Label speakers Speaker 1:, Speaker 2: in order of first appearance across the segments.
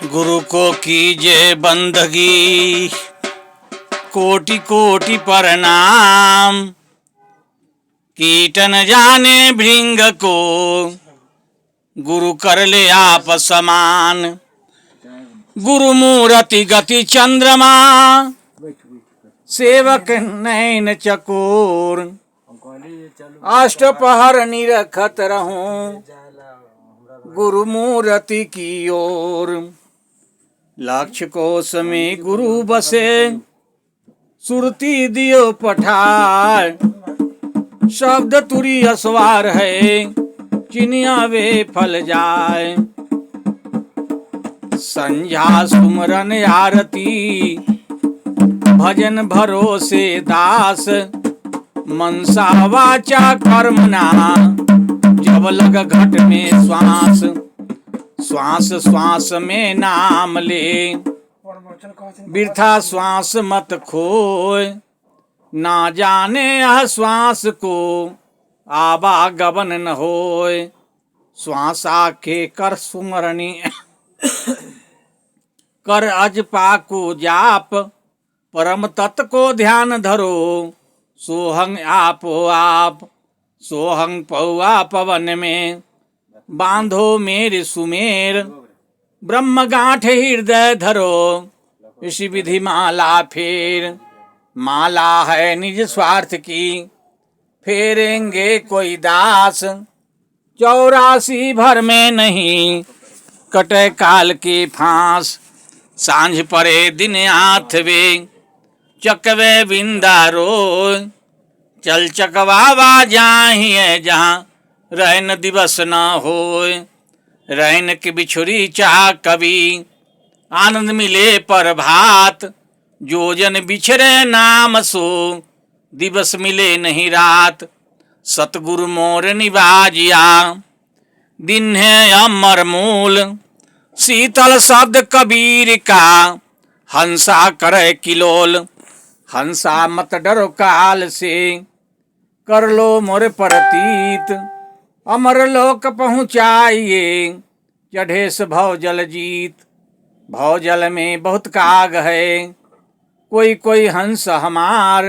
Speaker 1: गुरु को कीजे बंदगी, कोटि कोटि प्रणाम। कीटन जाने भृंग को, गुरु कर ले आप समान। गुरु मूरति गति चंद्रमा, सेवक नैन चकोर। अष्टपहर निरखत रहूं, गुरु मूरति की ओर। लक्ष्य कोश में गुरु बसे, सुरती दियो पठार। शब्द तुरी असवार है, चिनिया वे फल जाए। संध्या सुमरन आरती, भजन भरोसे दास। मनसा वाचा कर्मणा, जब लग घट में श्वास। श्वास श्वास में नाम ले, बिरथा श्वास मत खोए। ना जाने यह श्वास को, आवागमन न होए। श्वास आखे कर सुमरनी, कर अजपा को जाप। परम तत्व को ध्यान धरो, सोहंग आपो आप। सोहंग पौआ पवन में, बांधो मेरे सुमेर। ब्रह्म गांठ हृदय धरो, इसी विधि माला फेर। माला है निज स्वार्थ की, फेरेंगे कोई दास। 84 भर में नहीं, कटे काल की फांस। सांझ परे दिन आठवे, चकवे बिंदा रोय। चल चकवावा जाहिए जहाँ, रहन दिवस न होय। रहन की बिछुरी चाह कभी, आनंद मिले पर भात। जो जन बिछरे नाम सो, दिवस मिले नहीं रात। सतगुरु मोर निवाजिया, दिन है अमर मूल। शीतल शब्द कबीर का, हंसा करे किलोल। हंसा मत डरो काल से, कर लो मोर प्रतीत। अमर लोक पहुँचाइए, चढ़े से भव जल जीत। भव जल में बहुत काग है, कोई कोई हंस हमार।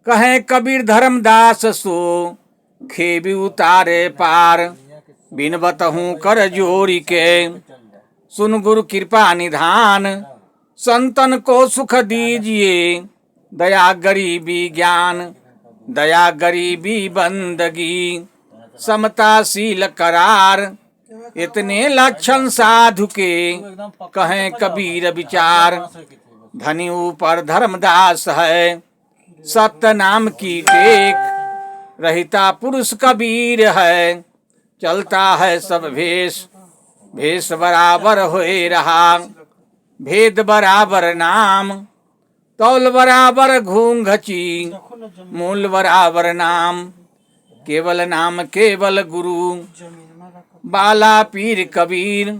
Speaker 1: कहे कबीर धर्मदास सो, खेबी उतारे पार। बिनबत हूँ कर जोरी के, सुन गुरु कृपा निधान। संतन को सुख दीजिए, दया गरीबी ज्ञान। दया गरीबी बंदगी, समताशील करार। इतने लक्षण साधु के, कहें कबीर विचार। धनी ऊपर धर्मदास है, सत्य नाम की टेक। रहता पुरुष कबीर है, चलता है सब भेष। भेष बराबर होए रहा, भेद बराबर नाम। तौल बराबर घूंघची, मूल बराबर नाम। केवल नाम केवल गुरु, बाला पीर कबीर।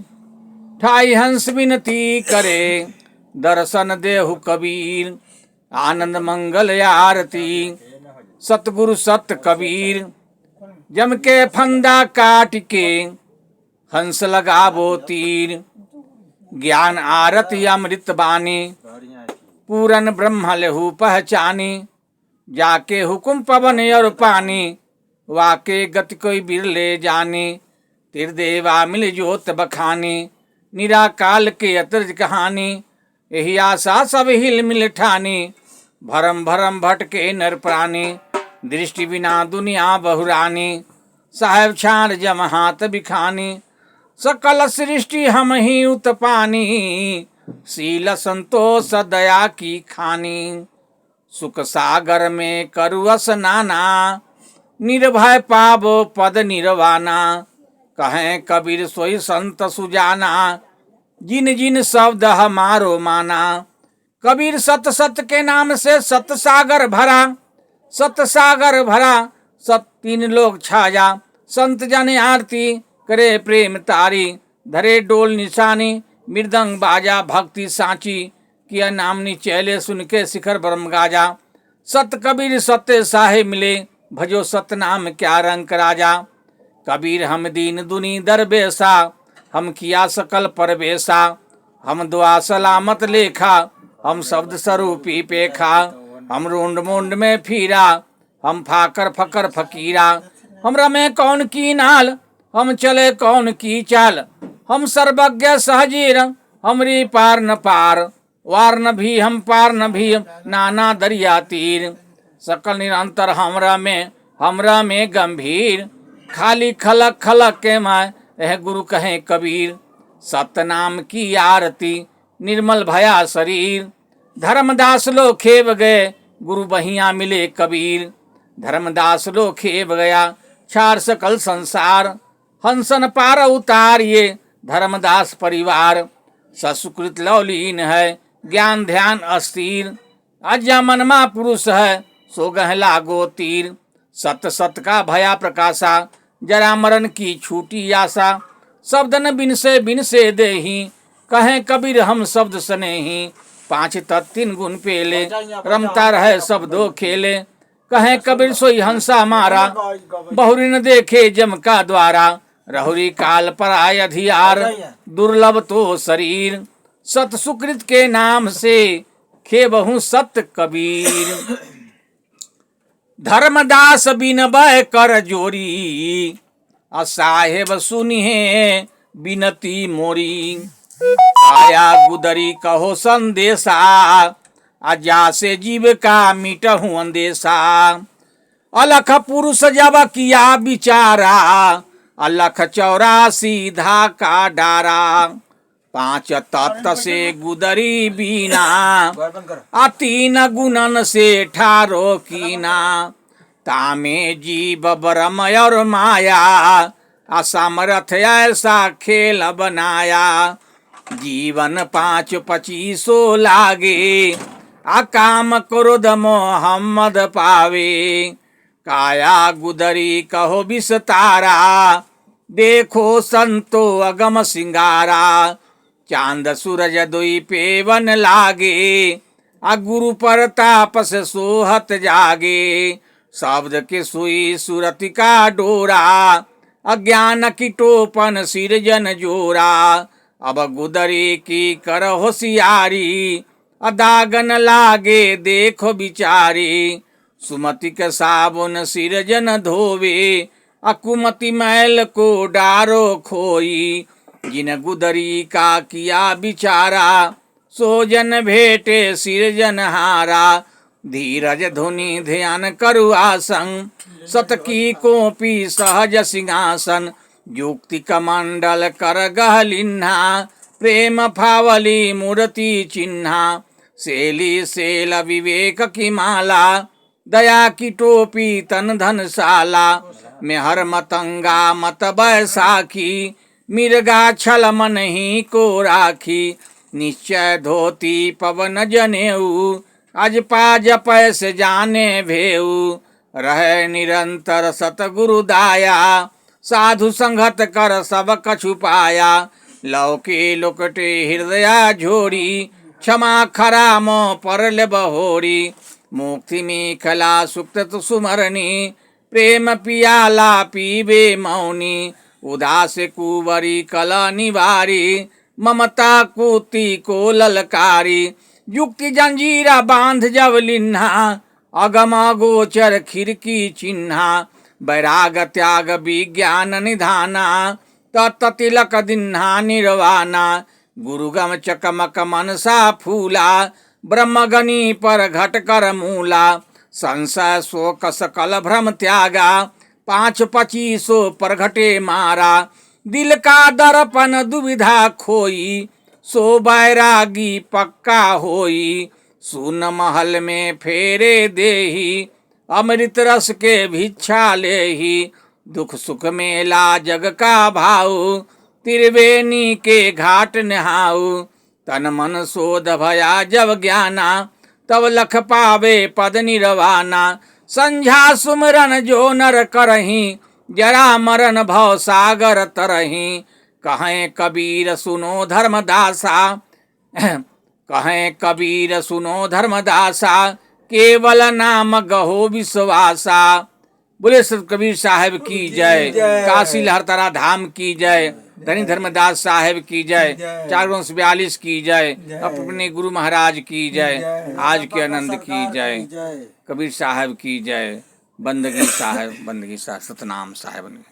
Speaker 1: ठाई हंस विनती करे, दर्शन देहु कबीर। आनंद मंगल आरती, सतगुरु सत कबीर। जम के फंदा काट के, हंस लगावो तीर। ज्ञान आरती अमृत बानी, पूरन ब्रह्म लहु पहचानी। जाके हुकुम पवन और पानी, वाके गति कोई बिरले जानी। तिरदेवा मिल जोत बखानी, निराकाल के अतरज कहानी। यही आशा सब हिल मिल ठानी, भरम भरम भटके नर प्राणी। दृष्टि बिना दुनिया बहुरानी, साहेब छाड़ जम हाथ बिखानी। सकल सृष्टि हम ही उत्पानी, शील संतोष दया की खानी। सुख सागर में करु स्नाना, निर्भय पावो पद निर्वाणा। कहें कबीर सोई संत सुजाना, जिन जिन शब्द हमारो माना। कबीर सत सत के नाम से सत सागर भरा। सत सागर भरा, सत तीन लोग छाया। संत जाने आरती, करे प्रेम तारी। धरे डोल निशानी, मृदंग बाजा भक्ति सांची। किया नामनी चैले सुन के शिखर ब्रह्म गाजा। सत कबीर सत्य साहे मिले, भजो सत नाम क्या रंक राजा। कबीर हम दीन दुनी दरबेसा, हम किया सकल परवेशा, हम दुआ सलामत लेखा, हम शब्द स्वरूपी पेखा, हम रूंड मूंड में फीरा, हम फाकर फकर फकीरा, हम रमे कौन की नाल, हम चले कौन की चाल, हम सर्वज्ञ सहजीर, हमरी पार न पार, वार न भी हम पार न भी, नाना दरिया तीर, सकल निरंतर हमरा में गंभीर, खाली खलक खलक के माय यह गुरु कहें कबीर, सतनाम की आरती निर्मल भया शरीर, धर्मदास लो खेब गए गुरु बहिया मिले कबीर, धर्मदास लो खेब गया छार सकल संसार, हंसन पार उतारिए धर्मदास परिवार, ससुकृत लौलीन है ज्ञान ध्यान अस्थिर, अज्ञा मनमा पुरुष है सो गहला गो तीर, सत सत का भया प्रकाशा जरा मरण की छूटी आशा, शब्द न बिन से देही कहें कबीर हम शब्द सने ही, पांच तत्तीन गुण पेले रमता रहे सब दो खेले, कहें कबीर सोई हंसा मारा बहुरी न देखे जम का द्वारा, रहुरी काल पर आय अधियार दुर्लभ तो शरीर, सत सुकृत के नाम से खे बहु सत कबीर, धर्मदास बिनबय कर जोरी, साहेब सुनिहे बिनती मोरी, आया गुदरी कहो संदेशा, अजा से जीव का मिटहु अंदेशा, अलख पुरुष जब किया बिचारा, अलख 84 धाका डारा, पांच तत्त से गुदरी बीना, आ 3 गुणन से ठारो कीना, तामे जीव ब्रह्म और माया, असमर्थ ऐसा खेल बनाया, जीवन 5-25 लागे, आ काम क्रोध मोहम्मद पावे, काया गुदरी कहो विस्तारा, देखो संतो अगम सिंगारा, चांद सूरज दुई पेवन लागे, आ गुरु पर तापस सोहत जागे, शब्द के सुई सुरति का डोरा, अज्ञान की टोपन सिरजन जोरा, अब गुदरी की कर होशियारी, अदागन लागे देखो बिचारी, सुमति के साबुन सिरजन धोवे, अकुमति मैल को डारो खोई, जिन गुदरी का किया बिचारा, सोजन भेटे सिरजन हारा, धीरज धुनि ध्यान करु आसन, सत की कोपी सहज सिंहासन, युक्ति कमंडल कर गहलिन्हा, प्रेम फावली मूर्ति चिन्हा, सेली सेल विवेक की माला, दया की टोपी तन धन साला, मेहर मतंगा मत बैसाखी, मिर्गा छल मन ही को राखी, निश्चय धोती पवन जनेऊ, अज पाज पैस जाने भेऊ, रहे निरंतर सतगुरु दाया, साधु संगत कर सब कछु पाया, लौके लुकटे हृदया झोरी, क्षमा खरा मो परल बहोरी, मुक्ति में खला सुक्त सुमरनी, प्रेम पियाला पीबे मौनी, उदास कुवरी कला निवारी, ममता कुती को ललकारी, युक्ति जंजीरा बांध जब लिन्हा, अगम गोचर खिड़की चिन्हा, वैराग त्याग विज्ञान निधाना, तत्तिलक दिन्हा निर्वाणा, गुरुगम चकमक मनसा फूला, ब्रह्मगनी पर घट कर मूला, संशय शोक सकल भ्रम त्यागा, 5-25 पर घटे मारा, दिल का दर्पण दुविधा खोई, सो बैरागी पक्का होई, सुन महल में फेरे देही, अमृत रस के भिक्षा लेही, दुख सुख मेला जग का भाऊ, त्रिवेणी के घाट नहाऊ, तन मन शोध भया जब ज्ञाना, तब लख पावे पद निरवाना, संझा सुमरन जो नर करही, जरा मरण भव सागर तरही, कहें कबीर सुनो धर्मदासा, कहें कबीर सुनो धर्मदासा, केवल नाम गहो विश्वासा। बोले सत कबीर साहब की जय, काशी लहरतरा धाम की जय। धनी धर्मदास साहेब की जय,
Speaker 2: जय।
Speaker 1: 442 की जय,
Speaker 2: जय।
Speaker 1: अपने गुरु महाराज की जय,
Speaker 2: जय।
Speaker 1: आज के
Speaker 2: बाबा
Speaker 1: आनंद की
Speaker 2: सरकार
Speaker 1: जय,
Speaker 2: जय।
Speaker 1: कबीर साहब की जय, बंदगी साहब सतनाम साहब।